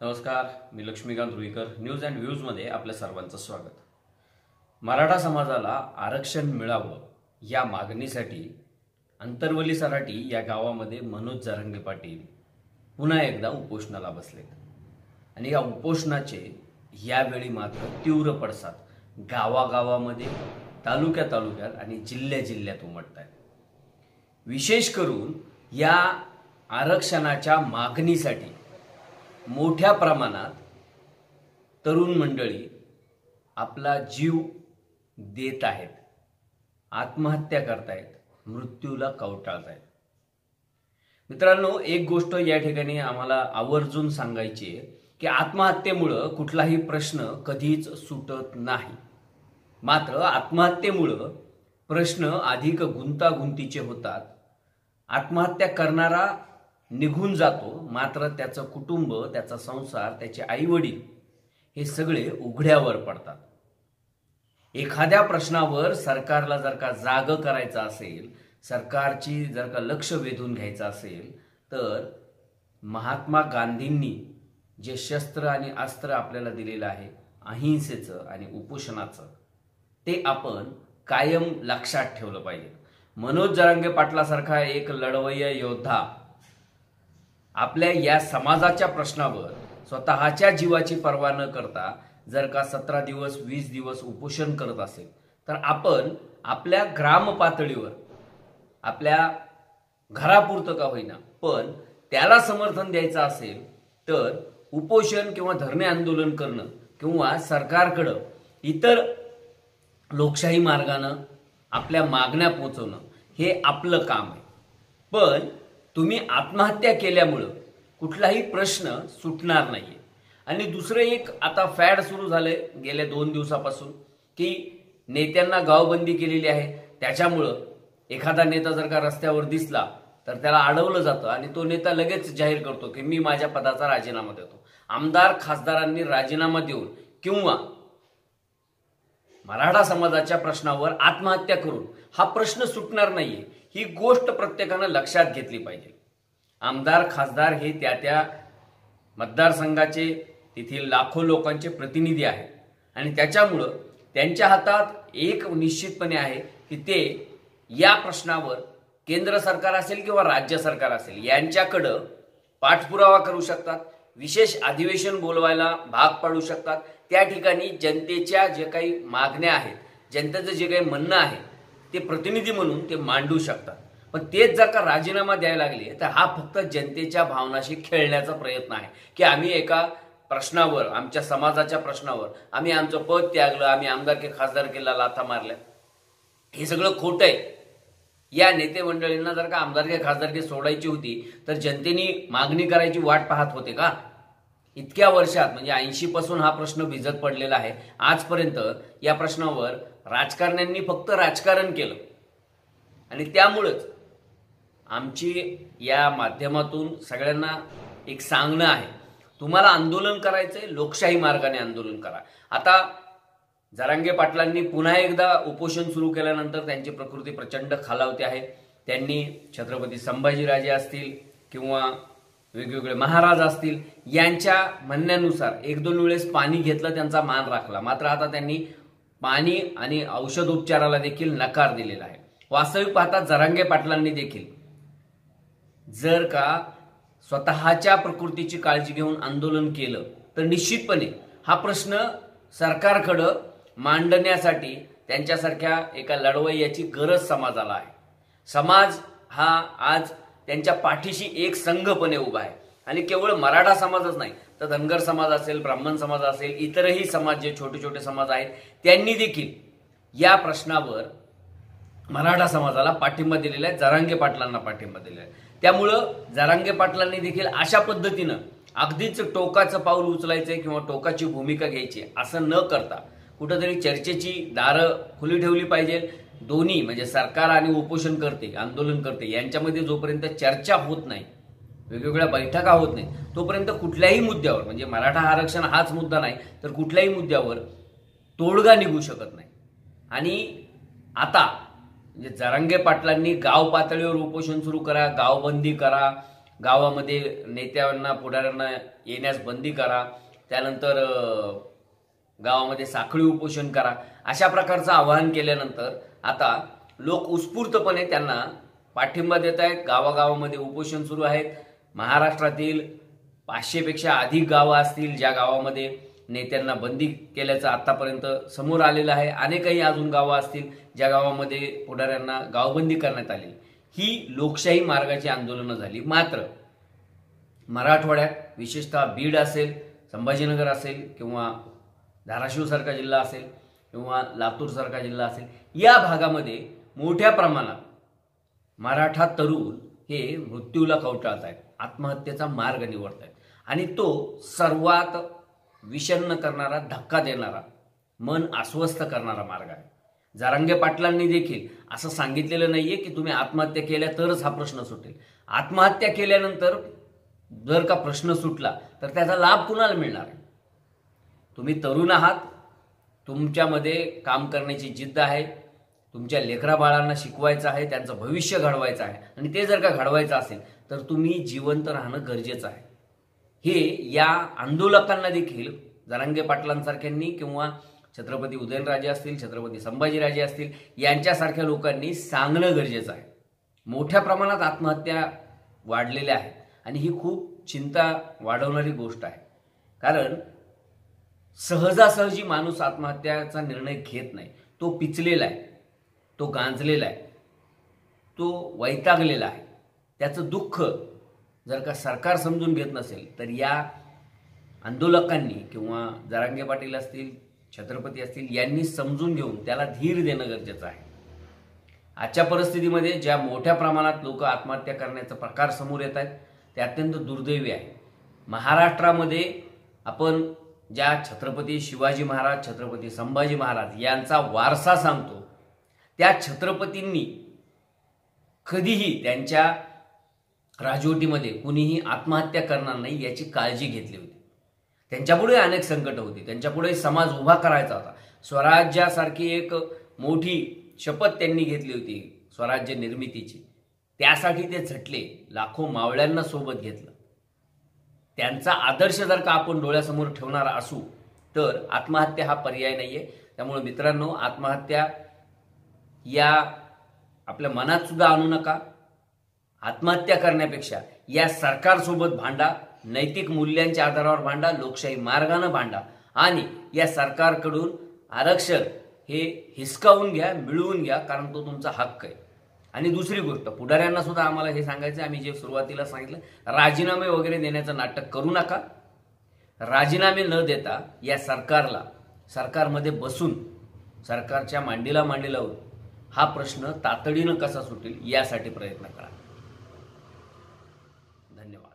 नमस्कार, मी Laxmikant Ruikar. News and व्ह्यूजमध्ये आपल्या सर्वांचं स्वागत. मराठा समाजाला आरक्षण मिळावं या मागणीसाठी अंतरवली सराटी या गावामध्ये मनोज जरांगे पाटील पुन्हा एकदा उपोषणाला बसलेत. आणि या उपोषणाचे यावेळी मात्र तीव्र पडसाद गावागावामध्ये, तालुक्यात आणि जिल्ह्यात उमटत आहेत. विशेष करून या आरक्षणाच्या मागणीसाठी मोठ्या प्रमाणात तरुण मंडळी आपला जीव देत आहेत, आत्महत्या करतायत, मृत्यूला कवटाळतायत. मित्रांनो, एक गोष्ट या ठिकाणी आम्हाला आवर्जून सांगायची आहे की आत्महत्येमुळं कुठलाही प्रश्न कधीच सुटत नाही. मात्र आत्महत्येमुळं प्रश्न अधिक गुंतागुंतीचे होतात. आत्महत्या करणारा निघून जातो, मात्र त्याचं कुटुंब, त्याचा संसार, त्याचे आईवडील हे सगळे उघड्यावर पडतात. एखाद्या प्रश्नावर सरकारला जर का जाग करायचं असेल, सरकारची जर का लक्ष वेधून घ्यायचं असेल, तर महात्मा गांधींनी जे शस्त्र आणि अस्त्र आपल्याला दिलेलं आहे, अहिंसेचं आणि उपोषणाचं, ते आपण कायम लक्षात ठेवलं पाहिजे. मनोज जरांगे पाटलासारखा एक लढवय्या योद्धा आपल्या या समाजाच्या प्रश्नावर स्वतःच्या जीवाची पर्वा न करता जर का 17 दिवस 20 दिवस उपोषण करत असेल, तर आपण आपल्या ग्राम पातळीवर, आपल्या घरापुरतं का होईना, पण त्याला समर्थन द्यायचं असेल तर उपोषण किंवा धरणे आंदोलन करणं किंवा सरकारकडं इतर लोकशाही मार्गानं आपल्या मागण्या पोहोचवणं हे आपलं काम आहे. पण तुम्ही आत्महत्या केल्यामुळं कुठलाही प्रश्न सुटणार नाहीये. आणि दुसरं एक आता फॅड सुरू झालंय गेल्या 2 दिवसापासून की नेत्यांना गावबंदी केलेली आहे. त्याच्यामुळं एखादा नेता जर का रस्त्यावर दिसला तर त्याला अडवलं जातं आणि तो नेता लगेच जाहीर करतो की मी माझ्या पदाचा राजीनामा देतो. आमदार खासदारांनी राजीनामा देऊन किंवा मराठा समाजाच्या प्रश्नावर आत्महत्या करून हा प्रश्न सुटणार नाहीये, ही गोष्ट प्रत्येकानं लक्षात घेतली पाहिजे. आमदार खासदार हे त्या मतदारसंघाचे, तेथील लाखो लोकांचे प्रतिनिधी आहेत आणि त्याच्यामुळं त्यांच्या हातात एक निश्चितपणे आहे की ते या प्रश्नावर केंद्र सरकार असेल किंवा राज्य सरकार असेल यांच्याकडं पाठपुरावा करू शकतात, विशेष अधिवेशन बोलवायला भाग पाडू शकतात. त्या ठिकाणी जनतेच्या जे काही मागण्या आहेत, जनतेचं जे काही म्हणणं आहे, ते प्रतिनिधी म्हणून ते मांडू शकतात. पण तेच जर का राजीनामा द्यायला लागले तर हा फक्त जनतेच्या भावनाशी खेळण्याचा प्रयत्न आहे की आम्ही एका प्रश्नावर, आमच्या समाजाच्या प्रश्नावर आम्ही आमचं पद त्यागलं, आम्ही आमदारकी खासदारकीला लाथा मारल्या. हे सगळं खोटं आहे. या नेते मंडळींना जर का आमदारकी खासदारकी सोडायची होती तर जनतेने मागणी करायची वाट पाहत होते का? इतक्या वर्षात म्हणजे 80 पासून हा प्रश्न भिजत पडलेला आहे. आजपर्यंत या प्रश्नावर राजकारण्यांनी फक्त राजकारण केलं आणि त्यामुळेच आमची या माध्यमातून सगळ्यांना एक सांगणं आहे, तुम्हाला आंदोलन करायचंय, लोकशाही मार्गाने आंदोलन करा. आता जरांगे पाटलांनी पुन्हा एकदा उपोषण सुरू केल्यानंतर त्यांची प्रकृती प्रचंड खालावते आहे. त्यांनी छत्रपती संभाजीराजे असतील किंवा वेगवेगळे महाराज असतील यांच्या म्हणण्यानुसार 1-2 वेळेस पाणी घेतलं, त्यांचा मान राखला. मात्र आता त्यांनी पाणी आणि औषधोपचाराला देखील नकार दिलेला आहे. वास्तविक पाहता जरांगे पाटलांनी देखील जर का स्वतःच्या प्रकृतीची काळजी घेऊन आंदोलन केलं तर निश्चितपणे हा प्रश्न सरकारकडं मांडण्यासाठी त्यांच्यासारख्या एका लढवय्याची गरज समाजाला आहे. समाज हा आज त्यांच्या पाठीशी एक संघपणे उभा आहे. आणि केवळ मराठा समाजच नाही तर धनगर समाज असेल, ब्राह्मण समाज असेल, इतरही समाज जे छोटे छोटे समाज आहेत त्यांनी देखील या प्रश्नावर मराठा समाजाला पाठिंबा दिलेला आहे, जरांगे पाटलांना पाठिंबा दिलेला आहे. त्यामुळं जरांगे पाटलांनी देखील अशा पद्धतीनं अगदीच टोकाचं पाऊल उचलायचंय किंवा टोकाची भूमिका घ्यायची असं न करता कुठंतरी चर्चेची दारं खुली ठेवली पाहिजे. दोन्ही म्हणजे सरकार आणि उपोषण करते, आंदोलन करते यांच्यामध्ये जोपर्यंत चर्चा होत नाही, वेगवेगळ्या बैठका होत नाही, तोपर्यंत कुठल्याही मुद्द्यावर, म्हणजे मराठा आरक्षण हाच मुद्दा नाही तर कुठल्याही मुद्द्यावर तोडगा निघू शकत नाही. आणि आता म्हणजे जरांगे पाटलांनी गाव पातळीवर उपोषण सुरू करा, गावबंदी करा, गावामध्ये नेत्यांना पुढाऱ्यांना येण्यास बंदी करा, त्यानंतर गावामध्ये साखळी उपोषण करा, अशा प्रकारचं आवाहन केल्यानंतर आता लोक उत्स्फूर्तपणे त्यांना पाठिंबा देत आहेत. गावागावामध्ये उपोषण सुरू आहेत. महाराष्ट्रातील 500पेक्षा अधिक गावं असतील ज्या गावामध्ये नेत्यांना बंदी केल्याचं आतापर्यंत समोर आलेलं आहे. अनेकही अजून गावं असतील ज्या गावामध्ये पुढाऱ्यांना गावबंदी करण्यात आली. ही लोकशाही मार्गाची आंदोलनं झाली. मात्र मराठवाड्यात विशेषतः बीड असेल, संभाजीनगर असेल किंवा धाराशिवसारखा जिल्हा असेल किंवा लातूरसारखा जिल्हा असेल, या भागामध्ये मोठ्या प्रमाणात मराठा तरुण हे मृत्यूला कवटाळत आहेत, आत्महत्येचा मार्ग निवडत आहेत. आणि तो सर्वात विषण्ण करणारा, धक्का देणारा, मन अस्वस्थ करणारा मार्ग आहे. जरांगे पाटलांनी देखील असं सांगितलेलं नाहीये की तुम्ही आत्महत्या केल्या तरच हा प्रश्न सुटेल. आत्महत्या केल्यानंतर जर का प्रश्न सुटला तर त्याचा लाभ कुणाला मिळणार आहे? तुम्ही तरुण आहात, तुमच्यामध्ये काम करण्याची जिद्द आहे, तुमच्या लेकरा बाळांना शिकवायचं आहे, त्यांचं भविष्य घडवायचं आहे. आणि ते जर का घडवायचं असेल तर तुम्ही जिवंत राहणं गरजेचं आहे. हे या आंदोलकांना देखील जरांगे पाटलांसारख्यांनी किंवा छत्रपती उदयनराजे असतील, छत्रपती संभाजीराजे असतील, यांच्यासारख्या लोकांनी सांगणं गरजेचं आहे. मोठ्या प्रमाणात आत्महत्या वाढलेल्या आहेत आणि ही खूप चिंता वाढवणारी गोष्ट आहे. कारण सहजासहजी माणूस आत्महत्याचा निर्णय घेत नाही. तो पिचलेला आहे, तो गांजलेला आहे, तो वैतागलेला आहे. त्याचं दुःख जर का सरकार समजून घेत नसेल तर या आंदोलकांनी किंवा जरांगे पाटील असतील, छत्रपती असतील, यांनी समजून घेऊन त्याला धीर देणं गरजेचं आहे. आजच्या परिस्थितीमध्ये ज्या मोठ्या प्रमाणात लोक आत्महत्या करण्याचा प्रकार समोर येत आहेत ते अत्यंत दुर्दैवी आहे. महाराष्ट्रामध्ये आपण ज्या छत्रपती शिवाजी महाराज, छत्रपती संभाजी महाराज यांचा वारसा सांगतो, त्या छत्रपतींनी कधीही त्यांच्या राजवटीमध्ये कुणीही आत्महत्या करणार नाही याची काळजी घेतली होती. त्यांच्यापुढे अनेक संकट होती, त्यांच्यापुढे समाज उभा करायचा होता. स्वराज्यासारखी एक मोठी शपथ त्यांनी घेतली होती स्वराज्य निर्मितीची. त्यासाठी ते झटले, लाखो मावळ्यांना सोबत घेतलं. त्यांचा आदर्श जर का आपण डोळ्यासमोर ठेवणार असू तर आत्महत्या हा पर्याय नाहीये. त्यामुळे मित्रांनो, आत्महत्या या आपल्या मनात सुद्धा आणू नका. आत्महत्या करण्यापेक्षा या सरकारसोबत भांडा, नैतिक मूल्यांच्या आधारावर भांडा, लोकशाही मार्गाने भांडा आणि या सरकारकडून आरक्षण हे हिसकावून घ्या, मिळवून घ्या, कारण तो तुमचा हक्क आहे. आणि दुसरी गोष्ट, पुढाऱ्यांना सुद्धा आम्हाला हे सांगायचं, आम्ही जे सुरुवातीला सांगितलं, राजीनामे वगैरे देण्याचं नाटक करू नका. राजीनामे न देता या सरकारला सरकारमध्ये बसून सरकारच्या मांडीला मांडी लावून हा प्रश्न तातडीनं कसा सुटेल यासाठी प्रयत्न करा. धन्यवाद.